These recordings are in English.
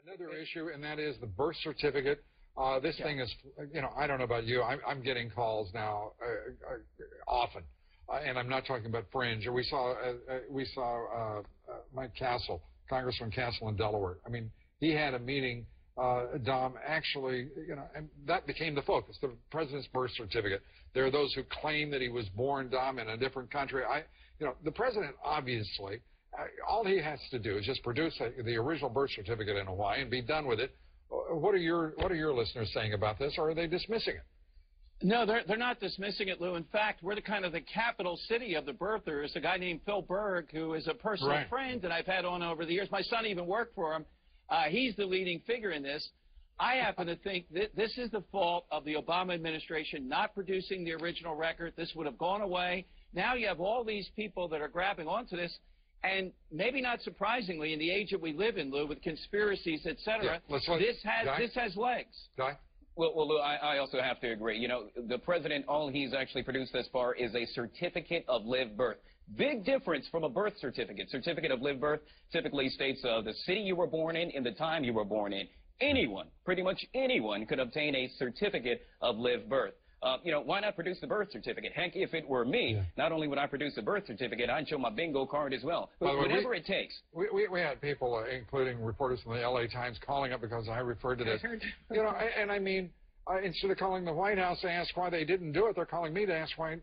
Another issue, and that is the birth certificate. This thing is, you know, I don't know about you. I'm getting calls now often, and I'm not talking about Verrengia. We saw Mike Castle, Congressman Castle in Delaware. I mean, he had a meeting, Dom, actually, you know, and that became the focus, the president's birth certificate. There are those who claim that he was born, Dom, in a different country. You know, the president obviously, all he has to do is just produce the original birth certificate in Hawaii and be done with it. What are your listeners saying about this, or are they dismissing it? No, they're not dismissing it, Lou. In fact, we're the kind of the capital city of the birthers. A guy named Phil Berg, who is a personal friend that I've had on over the years. My son even worked for him. He's the leading figure in this. I happen to think that this is the fault of the Obama administration not producing the original record. This would have gone away. Now you have all these people that are grabbing onto this. And maybe not surprisingly, in the age that we live in, Lou, with conspiracies, et cetera, this has legs. Guy? Well, Lou, I also have to agree. You know, the president, all he's actually produced thus far is a certificate of live birth. Big difference from a birth certificate. Certificate of live birth typically states the city you were born in the time you were born in. Anyone, pretty much anyone, could obtain a certificate of live birth. You know, why not produce the birth certificate? Heck, if it were me, not only would I produce the birth certificate, I'd show my bingo card as well. But whatever it takes. We had people, including reporters from the L.A. Times, calling up because I referred to this. You know, and I mean, instead of calling the White House to ask why they didn't do it, they're calling me to ask why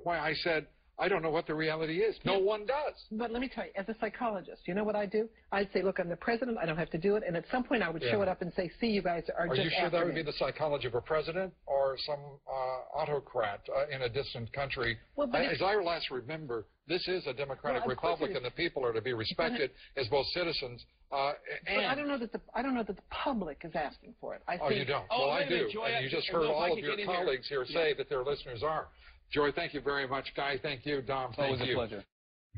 I said, I don't know what the reality is. No one does. But let me tell you, as a psychologist, you know what I do? I'd say, look, I'm the president. I don't have to do it. And at some point, I would show it up and say, see, you guys are just you sure that would be the psychology of a president or some autocrat in a distant country? Well, as I last remember, this is a democratic republic, and the people are to be respected as both citizens. But I don't know that the public is asking for it. You don't? Well, I do. And you just heard all of your colleagues here say that their listeners are. Joy, thank you very much. Guy, thank you. Dom, thank you. Always a pleasure.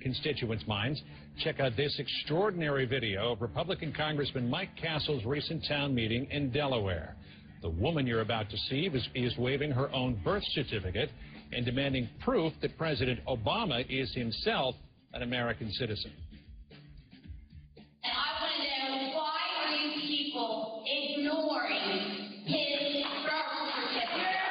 Constituents' minds, check out this extraordinary video of Republican Congressman Mike Castle's recent town meeting in Delaware. The woman you're about to see is waiving her own birth certificate and demanding proof that President Obama is himself an American citizen. And I want to know, why are you people ignoring his birth certificate?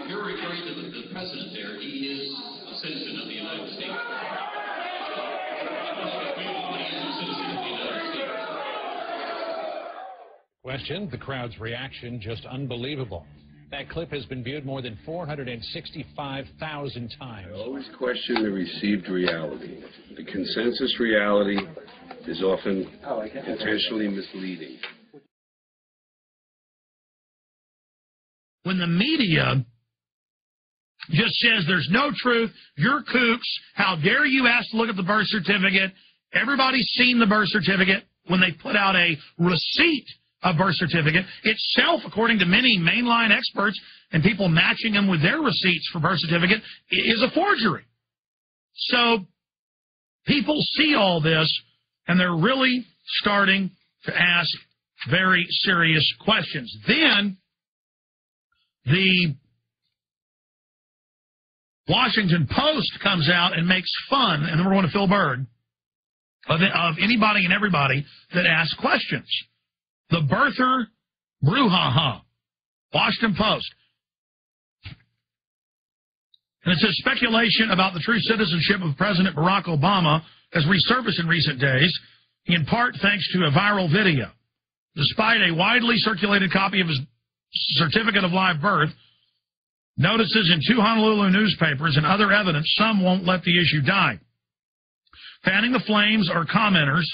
You're referring to the president there. He is a citizen of the United States. Question, the crowd's reaction just unbelievable. That clip has been viewed more than 465,000 times. I always question the received reality. The consensus reality is often intentionally misleading. When the media just says there's no truth, you're kooks, how dare you ask to look at the birth certificate, everybody's seen the birth certificate when they put out a receipt of birth certificate itself, according to many mainline experts and people matching them with their receipts for birth certificate, is a forgery. So people see all this, and they're really starting to ask very serious questions. Then the Washington Post comes out and makes fun, and then we're going to Phil Berg, of anybody and everybody that asks questions. The birther brouhaha, Washington Post. And it says speculation about the true citizenship of President Barack Obama has resurfaced in recent days, in part thanks to a viral video. Despite a widely circulated copy of his certificate of live birth, notices in 2 Honolulu newspapers, and other evidence, some won't let the issue die. Fanning the flames are commentators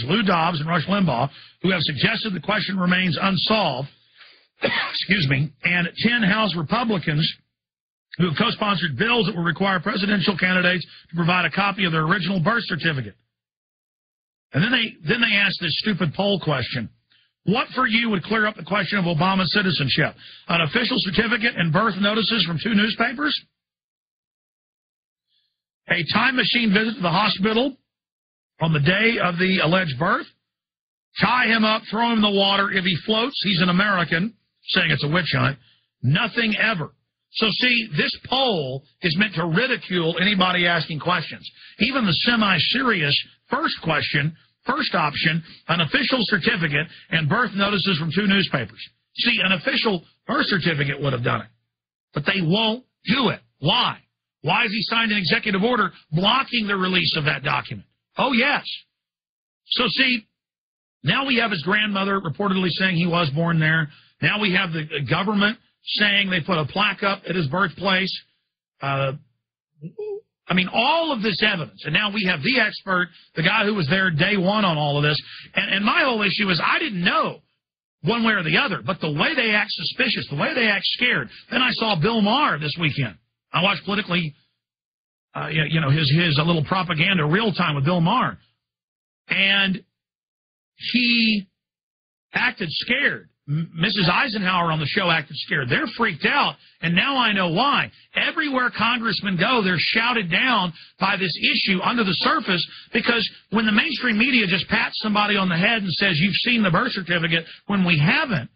Lou Dobbs and Rush Limbaugh, who have suggested the question remains unsolved, excuse me, and 10 House Republicans who have co-sponsored bills that will require presidential candidates to provide a copy of their original birth certificate. And then they asked this stupid poll question. What for you would clear up the question of Obama's citizenship? An official certificate and birth notices from 2 newspapers? A time machine visit to the hospital on the day of the alleged birth? Tie him up, throw him in the water. If he floats, he's an American, saying it's a witch hunt. Nothing ever. So, see, this poll is meant to ridicule anybody asking questions. Even the semi-serious first question, first option, an official certificate and birth notices from 2 newspapers. See, an official birth certificate would have done it. But they won't do it. Why? Why has he signed an executive order blocking the release of that document? Oh, yes. So, see, now we have his grandmother reportedly saying he was born there. Now we have the government saying they put a plaque up at his birthplace. I mean, all of this evidence. And now we have the expert, the guy who was there day one on all of this. And my whole issue is I didn't know one way or the other, but the way they act suspicious, the way they act scared. Then I saw Bill Maher this weekend. I watched politically, his a little propaganda real time with Bill Maher. And he acted scared. Mrs. Eisenhower on the show acted scared. They're freaked out, and now I know why. Everywhere congressmen go, they're shouted down by this issue under the surface, because when the mainstream media just pats somebody on the head and says, you've seen the birth certificate, when we haven't,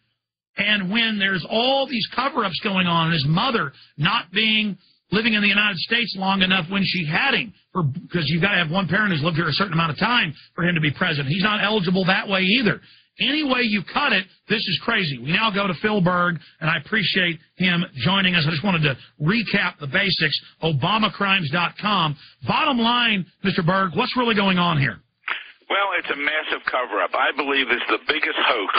and when there's all these cover-ups going on, and his mother not living in the United States long enough when she had him, because you've got to have one parent who's lived here a certain amount of time for him to be president. He's not eligible that way either. Any way you cut it, this is crazy. We now go to Phil Berg, and I appreciate him joining us. I just wanted to recap the basics, ObamaCrimes.com. Bottom line, Mr. Berg, what's really going on here? Well, it's a massive cover-up. I believe it's the biggest hoax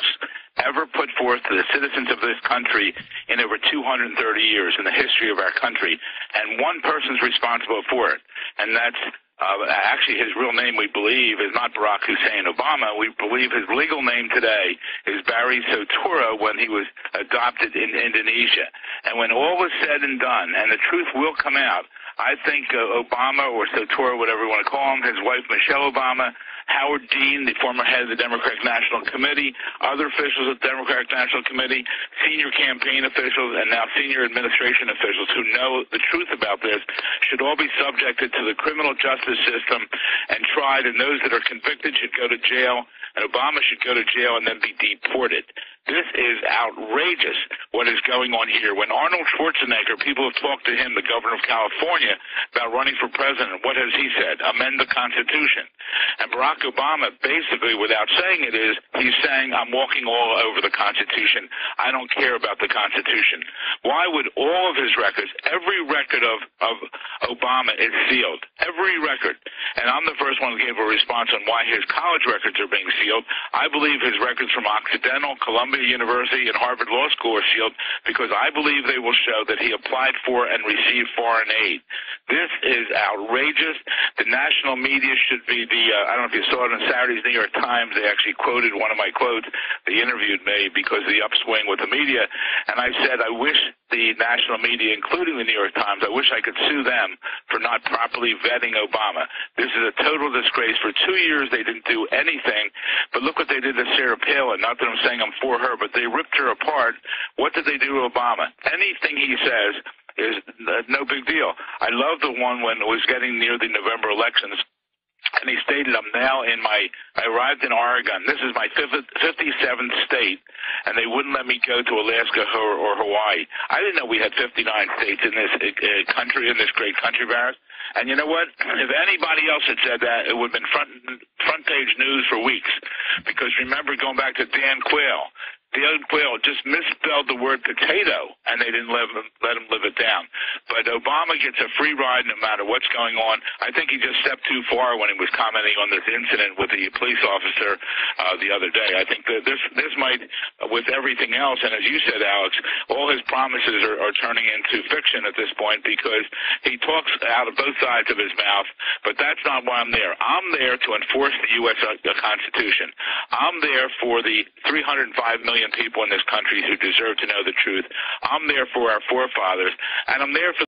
ever put forth to the citizens of this country in over 230 years in the history of our country. And one person's responsible for it, and that's actually his real name, we believe, is not Barack Hussein Obama. We believe his legal name today is Barry Soetoro when he was adopted in Indonesia. And when all was said and done, and the truth will come out, I think Obama, or Soetoro, whatever you want to call him, his wife Michelle Obama, Howard Dean, the former head of the Democratic National Committee, other officials of the Democratic National Committee, senior campaign officials, and now senior administration officials who know the truth about this should all be subjected to the criminal justice system and tried, and those that are convicted should go to jail, and Obama should go to jail and then be deported. This is outrageous, what is going on here. When Arnold Schwarzenegger, people have talked to him, the governor of California, about running for president, what has he said? Amend the Constitution. And Barack Obama, basically, without saying it, he's saying, I'm walking all over the Constitution. I don't care about the Constitution. Why would all of his records, every record of Obama is sealed? Every record. And I'm the first one to give a response on why his college records are being sealed. I believe his records from Occidental, Columbia University, and Harvard Law School are sealed because I believe they will show that he applied for and received foreign aid. This is outrageous. The national media should be I don't know if you saw it in Saturday's New York Times. They actually quoted one of my quotes. They interviewed me because of the upswing with the media. And I said, I wish the national media, including the New York Times, I wish I could sue them for not properly vetting Obama. This is a total disgrace. For 2 years, they didn't do anything. But look what they did to Sarah Palin. Not that I'm saying I'm for her, but they ripped her apart. What did they do to Obama? Anything he says is no big deal. I love the one when it was getting near the November elections. And he stated, I arrived in Oregon. This is my 57th state, and they wouldn't let me go to Alaska or Hawaii. I didn't know we had 59 states in this country, in this great country of ours. And you know what? If anybody else had said that, it would have been front page news for weeks. Because remember, going back to Dan Quayle, Dan Quayle just misspelled the word potato, and they didn't let him live it down. But Obama gets a free ride no matter what's going on. I think he just stepped too far when he was commenting on this incident with the police officer the other day. I think that this might, with everything else, and as you said, Alex, all his promises are turning into fiction at this point because he talks out of both sides of his mouth, but that's not why I'm there. I'm there to enforce the U.S. Constitution. I'm there for the 305 million people in this country who deserve to know the truth. I'm there for our forefathers, and I'm there for